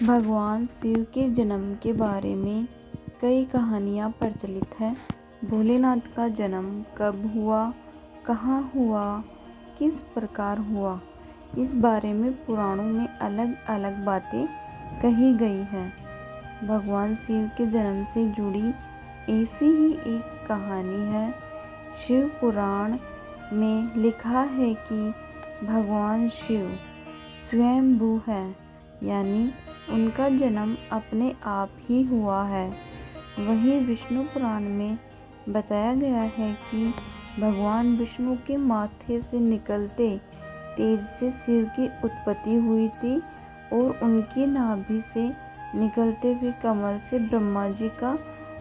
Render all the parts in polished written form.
भगवान शिव के जन्म के बारे में कई कहानियाँ प्रचलित हैं। भोलेनाथ का जन्म कब हुआ, कहाँ हुआ, किस प्रकार हुआ, इस बारे में पुराणों में अलग अलग बातें कही गई हैं। भगवान शिव के जन्म से जुड़ी ऐसी ही एक कहानी है। शिव पुराण में लिखा है कि भगवान शिव स्वयंभू है, यानी उनका जन्म अपने आप ही हुआ है। वहीं विष्णु पुराण में बताया गया है कि भगवान विष्णु के माथे से निकलते तेज से शिव की उत्पत्ति हुई थी और उनकी नाभि से निकलते हुए कमल से ब्रह्मा जी का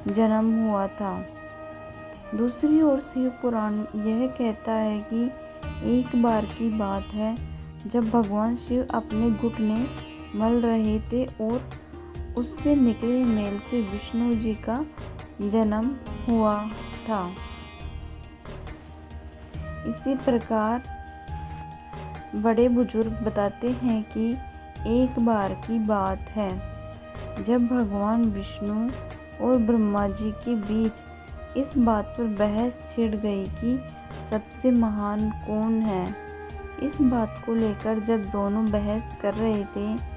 जन्म हुआ था। दूसरी ओर शिव पुराण यह कहता है कि एक बार की बात है जब भगवान शिव अपने घुटने मल रहे थे और उससे निकले मेल से विष्णु जी का जन्म हुआ था। इसी प्रकार बड़े बुजुर्ग बताते हैं कि एक बार की बात है जब भगवान विष्णु और ब्रह्मा जी के बीच इस बात पर बहस छिड़ गई कि सबसे महान कौन है। इस बात को लेकर जब दोनों बहस कर रहे थे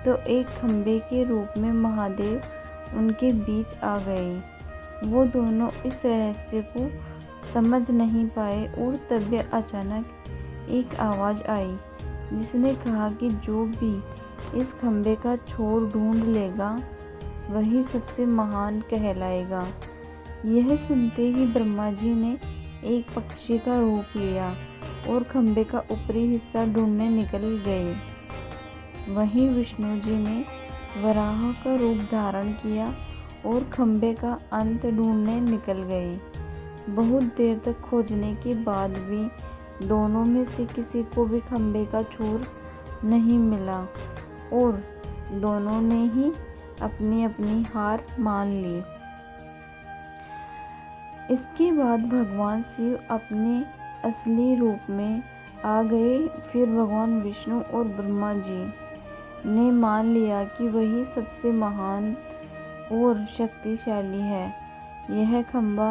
तो एक खंबे के रूप में महादेव उनके बीच आ गए। वो दोनों इस रहस्य को समझ नहीं पाए और तभी अचानक एक आवाज़ आई जिसने कहा कि जो भी इस खंबे का छोर ढूंढ लेगा वही सबसे महान कहलाएगा। यह सुनते ही ब्रह्मा जी ने एक पक्षी का रूप लिया और खंबे का ऊपरी हिस्सा ढूंढने निकल गए। वहीं विष्णु जी ने वराह का रूप धारण किया और खंबे का अंत ढूंढने निकल गए। बहुत देर तक खोजने के बाद भी दोनों में से किसी को भी खंबे का छोर नहीं मिला और दोनों ने ही अपनी अपनी हार मान ली। इसके बाद भगवान शिव अपने असली रूप में आ गए। फिर भगवान विष्णु और ब्रह्मा जी ने मान लिया कि वही सबसे महान और शक्तिशाली है। यह खंबा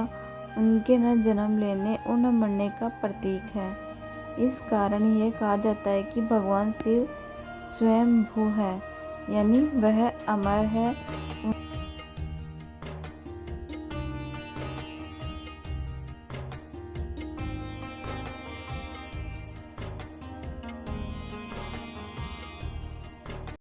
उनके न जन्म लेने और न मरने का प्रतीक है। इस कारण यह कहा जाता है कि भगवान शिव स्वयंभू है, यानी वह अमर है